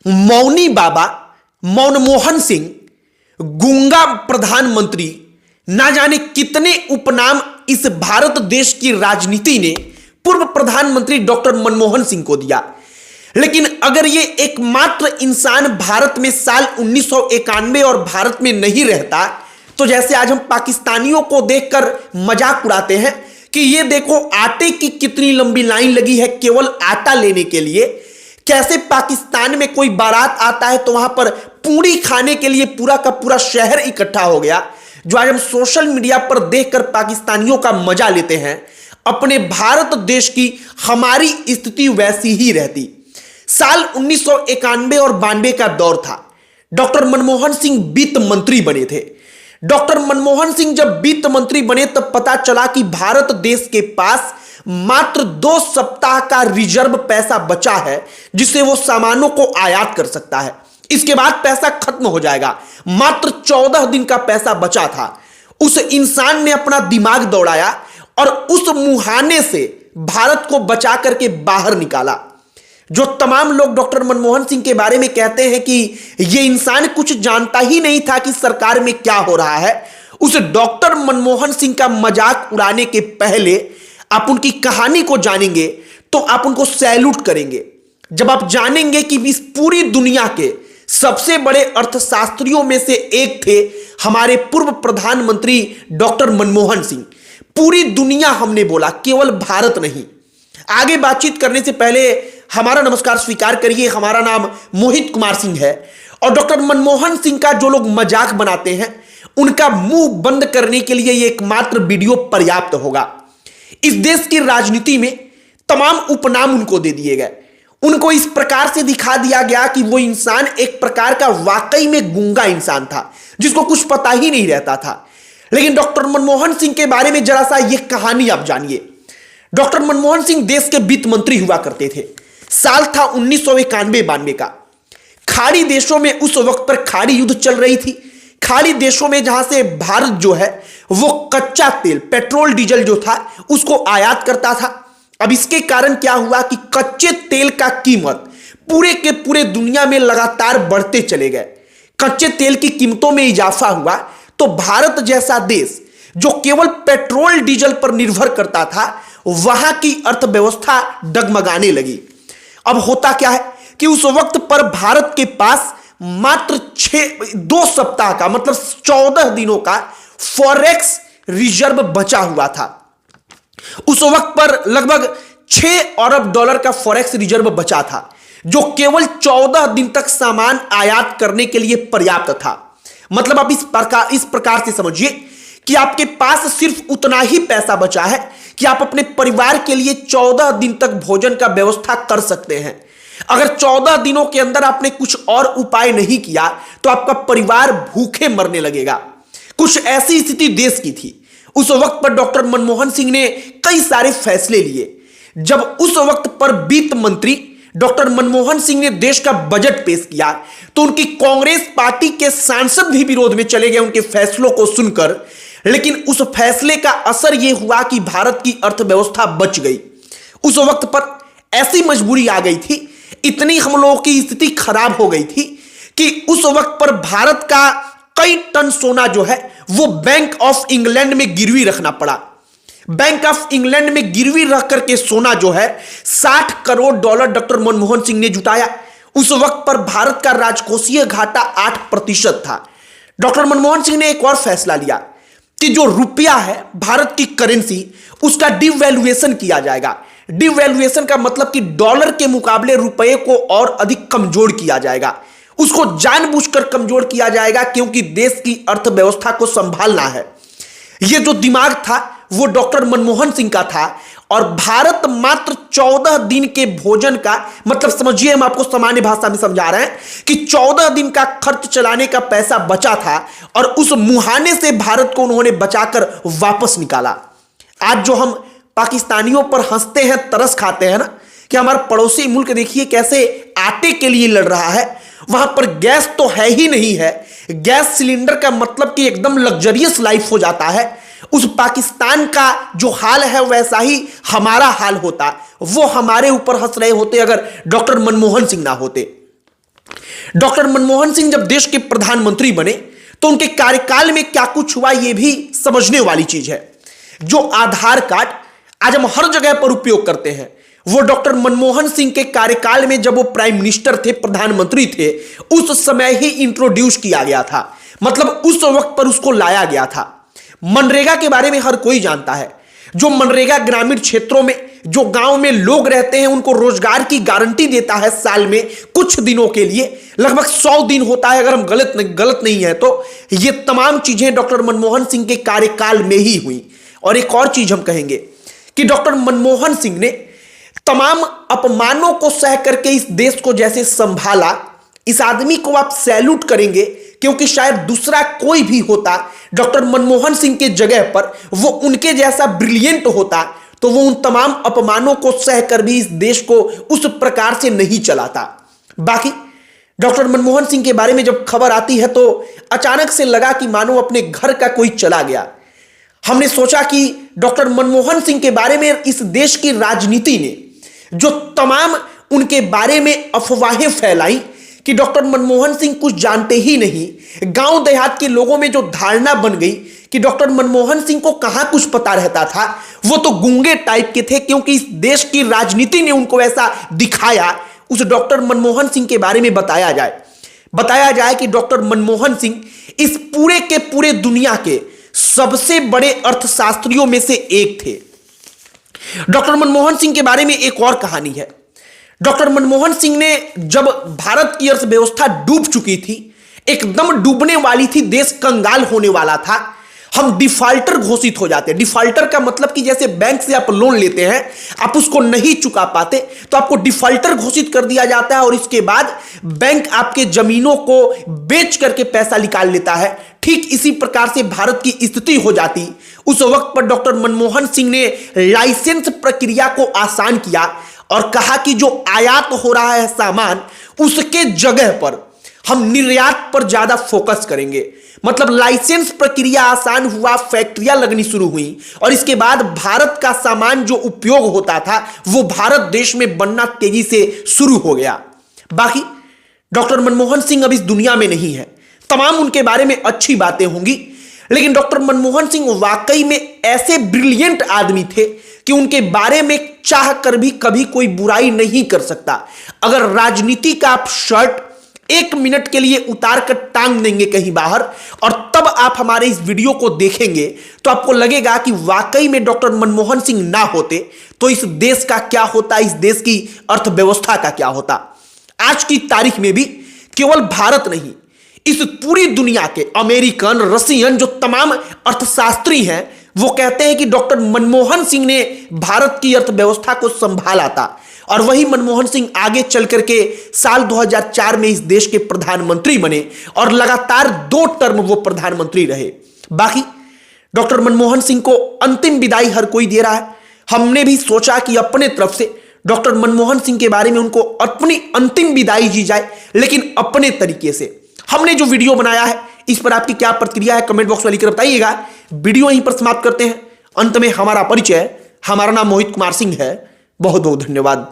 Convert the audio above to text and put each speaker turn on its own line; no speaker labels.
मौनी बाबा, मनमोहन सिंह, गूंगा प्रधानमंत्री, ना जाने कितने उपनाम इस भारत देश की राजनीति ने पूर्व प्रधानमंत्री डॉक्टर मनमोहन सिंह को दिया। लेकिन अगर ये एकमात्र इंसान भारत में साल 1991 और भारत में नहीं रहता, तो जैसे आज हम पाकिस्तानियों को देखकर मजाक उड़ाते हैं कि ये देखो आटे की कितनी लंबी लाइन लगी है केवल आटा लेने के लिए, कैसे पाकिस्तान में कोई बारात आता है तो वहां पर पूड़ी खाने के लिए पूरा का पूरा शहर इकट्ठा हो गया, जो आज हम सोशल मीडिया पर देखकर पाकिस्तानियों का मजा लेते हैं, अपने भारत देश की हमारी स्थिति वैसी ही रहती। साल 1991 और 92 का दौर था। डॉक्टर मनमोहन सिंह वित्त मंत्री बने थे। डॉक्टर मनमोहन सिंह जब वित्त मंत्री बने तब पता चला कि भारत देश के पास मात्र 2 सप्ताह का रिजर्व पैसा बचा है जिससे वो सामानों को आयात कर सकता है। इसके बाद पैसा खत्म हो जाएगा। मात्र 14 दिन का पैसा बचा था। उस इंसान ने अपना दिमाग दौड़ाया और उस मुहाने से भारत को बचा करके बाहर निकाला। जो तमाम लोग डॉक्टर मनमोहन सिंह के बारे में कहते हैं कि यह इंसान कुछ जानता ही नहीं था कि सरकार में क्या हो रहा है, उस डॉक्टर मनमोहन सिंह का मजाक उड़ाने के पहले आप उनकी कहानी को जानेंगे तो आप उनको सैल्यूट करेंगे। जब आप जानेंगे कि इस पूरी दुनिया के सबसे बड़े अर्थशास्त्रियों में से एक थे हमारे पूर्व प्रधानमंत्री डॉक्टर मनमोहन सिंह। पूरी दुनिया हमने बोला, केवल भारत नहीं। आगे बातचीत करने से पहले हमारा नमस्कार स्वीकार करिए। हमारा नाम मोहित कुमार सिंह है और डॉक्टर मनमोहन सिंह का जो लोग मजाक बनाते हैं उनका मुंह बंद करने के लिए यह एकमात्र वीडियो पर्याप्त होगा। इस देश की राजनीति में तमाम उपनाम उनको दे दिए गए। उनको इस प्रकार से दिखा दिया गया कि वो इंसान एक प्रकार का वाकई में गूंगा इंसान था जिसको कुछ पता ही नहीं रहता था। लेकिन डॉक्टर मनमोहन सिंह के बारे में जरा सा यह कहानी आप जानिए। डॉक्टर मनमोहन सिंह देश के वित्त मंत्री हुआ करते थे। साल था 1991-92 का। खाड़ी देशों में उस वक्त पर खाड़ी युद्ध चल रही थी। खाड़ी देशों में जहां से भारत जो है वो कच्चा तेल, पेट्रोल डीजल जो था उसको आयात करता था। अब इसके कारण क्या हुआ कि कच्चे तेल का कीमत पूरे के पूरे दुनिया में लगातार बढ़ते चले गए। कच्चे तेल की कीमतों में इजाफा हुआ तो भारत जैसा देश जो केवल पेट्रोल डीजल पर निर्भर करता था वहां की अर्थव्यवस्था डगमगाने लगी। अब होता क्या है कि उस वक्त पर भारत के पास मात्र 2 सप्ताह का मतलब 14 दिनों का फॉरेक्स रिजर्व बचा हुआ था। उस वक्त पर लगभग 6 अरब डॉलर का फॉरेक्स रिजर्व बचा था जो केवल 14 दिन तक सामान आयात करने के लिए पर्याप्त था। मतलब आप इस प्रकार से समझिए कि आपके पास सिर्फ उतना ही पैसा बचा है कि आप अपने परिवार के लिए 14 दिन तक भोजन का व्यवस्था कर सकते हैं। अगर 14 दिनों के अंदर आपने कुछ और उपाय नहीं किया तो आपका परिवार भूखे मरने लगेगा। कुछ ऐसी स्थिति देश की थी। उस वक्त पर डॉक्टर मनमोहन सिंह ने कई सारे फैसले लिए। जब उस वक्त पर वित्त मंत्री डॉक्टर मनमोहन सिंह ने देश का बजट पेश किया तो उनकी कांग्रेस पार्टी के सांसद भी विरोध में चले गए उनके फैसलों को सुनकर। लेकिन उस फैसले का असर यह हुआ कि भारत की अर्थव्यवस्था बच गई। उस वक्त पर ऐसी मजबूरी आ गई थी, इतनी हम लोगों की स्थिति खराब हो गई थी कि उस वक्त पर भारत का कई टन सोना जो है वो बैंक ऑफ इंग्लैंड में गिरवी रखना पड़ा। बैंक ऑफ इंग्लैंड में गिरवी रख करके सोना जो है 60 करोड़ डॉलर डॉक्टर मनमोहन सिंह ने जुटाया। उस वक्त पर भारत का राजकोषीय घाटा 8% था। डॉक्टर मनमोहन सिंह ने एक और फैसला लिया कि जो रुपया है भारत की करेंसी उसका डिवैल्यूएशन किया जाएगा। डिवैल्यूएशन का मतलब कि डॉलर के मुकाबले रुपये को और अधिक कमजोर किया जाएगा। उसको जानबूझकर कमजोर किया जाएगा क्योंकि देश की अर्थव्यवस्था को संभालना है। यह जो दिमाग था वो डॉक्टर मनमोहन सिंह का था और भारत मात्र 14 दिन के भोजन का मतलब समझिए, हम आपको सामान्य भाषा में समझा रहे हैं कि 14 दिन का खर्च चलाने का पैसा बचा था और उस मुहाने से भारत को उन्होंने बचाकर वापस निकाला। आज जो हम पाकिस्तानियों पर हंसते हैं, तरस खाते हैं ना कि हमारा पड़ोसी मुल्क देखिए कैसे आटे के लिए लड़ रहा है, वहां पर गैस तो है ही नहीं है। गैस सिलेंडर का मतलब कि एकदम लग्जरियस लाइफ हो जाता है। उस पाकिस्तान का जो हाल है वैसा ही हमारा हाल होता। वो हमारे ऊपर हंस रहे होते अगर डॉक्टर मनमोहन सिंह ना होते। डॉक्टर मनमोहन सिंह जब देश के प्रधानमंत्री बने तो उनके कार्यकाल में क्या कुछ हुआ यह भी समझने वाली चीज है। जो आधार कार्ड आज हम हर जगह पर उपयोग करते हैं, वो डॉक्टर मनमोहन सिंह के कार्यकाल में जब वो प्राइम मिनिस्टर थे, प्रधानमंत्री थे, उस समय ही इंट्रोड्यूस किया गया था। मतलब उस वक्त पर उसको लाया गया था। मनरेगा के बारे में हर कोई जानता है। जो मनरेगा ग्रामीण क्षेत्रों में, जो गांव में लोग रहते हैं, उनको रोजगार की गारंटी देता है साल में कुछ दिनों के लिए, लगभग 100 दिन होता है अगर हम गलत नहीं है तो। ये तमाम चीजें डॉक्टर मनमोहन सिंह के कार्यकाल में ही हुई। और एक और चीज हम कहेंगे कि डॉक्टर मनमोहन सिंह ने तमाम अपमानों को सह करके इस देश को जैसे संभाला, इस आदमी को आप सैल्यूट करेंगे, क्योंकि शायद दूसरा कोई भी होता डॉक्टर मनमोहन सिंह के जगह पर, वो उनके जैसा ब्रिलियंट होता तो वो उन तमाम अपमानों को सहकर भी इस देश को उस प्रकार से नहीं चलाता। बाकी डॉक्टर मनमोहन सिंह के बारे में जब खबर आती है तो अचानक से लगा कि मानो अपने घर का कोई चला गया। हमने सोचा कि डॉक्टर मनमोहन सिंह के बारे में इस देश की राजनीति ने जो तमाम उनके बारे में अफवाहें फैलाई कि डॉक्टर मनमोहन सिंह कुछ जानते ही नहीं, गांव देहात के लोगों में जो धारणा बन गई कि डॉक्टर मनमोहन सिंह को कहां कुछ पता रहता था, वो तो गूंगे टाइप के थे, क्योंकि इस देश की राजनीति ने उनको ऐसा दिखाया। उस डॉक्टर मनमोहन सिंह के बारे में बताया जाए कि डॉक्टर मनमोहन सिंह इस पूरे के पूरे दुनिया के सबसे बड़े अर्थशास्त्रियों में से एक थे। डॉक्टर मनमोहन सिंह के बारे में एक और कहानी है। डॉक्टर मनमोहन सिंह ने जब भारत की अर्थव्यवस्था डूब चुकी थी, एकदम डूबने वाली थी, देश कंगाल होने वाला था, हम डिफॉल्टर घोषित हो जाते हैं। डिफॉल्टर का मतलब कि जैसे बैंक से आप लोन लेते हैं, आप उसको नहीं चुका पाते तो आपको डिफॉल्टर घोषित कर दिया जाता है और इसके बाद बैंक आपके जमीनों को बेच करके पैसा निकाल लेता है। ठीक इसी प्रकार से भारत की स्थिति हो जाती। उस वक्त पर डॉक्टर मनमोहन सिंह ने लाइसेंस प्रक्रिया को आसान किया और कहा कि जो आयात हो रहा है सामान, उसके जगह पर हम निर्यात पर ज्यादा फोकस करेंगे। मतलब लाइसेंस प्रक्रिया आसान हुआ, फैक्ट्रियां लगनी शुरू हुई और इसके बाद भारत का सामान जो उपयोग होता था वो भारत देश में बनना तेजी से शुरू हो गया। बाकी डॉक्टर मनमोहन सिंह अब इस दुनिया में नहीं है, तमाम उनके बारे में अच्छी बातें होंगी, लेकिन डॉक्टर मनमोहन सिंह वाकई में ऐसे ब्रिलियंट आदमी थे कि उनके बारे में चाह कर भी कभी कोई बुराई नहीं कर सकता। अगर राजनीति का आप शर्ट 1 मिनट के लिए उतार कर टांग देंगे कहीं बाहर और तब आप हमारे इस वीडियो को देखेंगे तो आपको लगेगा कि वाकई में डॉक्टर मनमोहन सिंह ना होते तो इस देश का क्या होता, इस देश की अर्थव्यवस्था का क्या होता। आज की तारीख में भी केवल भारत नहीं, इस पूरी दुनिया के अमेरिकन, रशियन जो तमाम अर्थशास्त्री हैं, वो कहते हैं कि डॉक्टर मनमोहन सिंह ने भारत की अर्थव्यवस्था को संभाला था और वही मनमोहन सिंह आगे चल करके साल 2004 में इस देश के प्रधानमंत्री बने और लगातार 2 टर्म वो प्रधानमंत्री रहे। बाकी डॉक्टर मनमोहन सिंह को अंतिम विदाई हर कोई दे रहा है। हमने भी सोचा कि अपने तरफ से डॉक्टर मनमोहन सिंह के बारे में उनको अपनी अंतिम विदाई दी जाए, लेकिन अपने तरीके से। हमने जो वीडियो बनाया है इस पर आपकी क्या प्रतिक्रिया है कमेंट बॉक्स में लिखकर बताइएगा। वीडियो यहीं पर समाप्त करते हैं। अंत में हमारा परिचय, हमारा नाम मोहित कुमार सिंह है। बहुत बहुत धन्यवाद।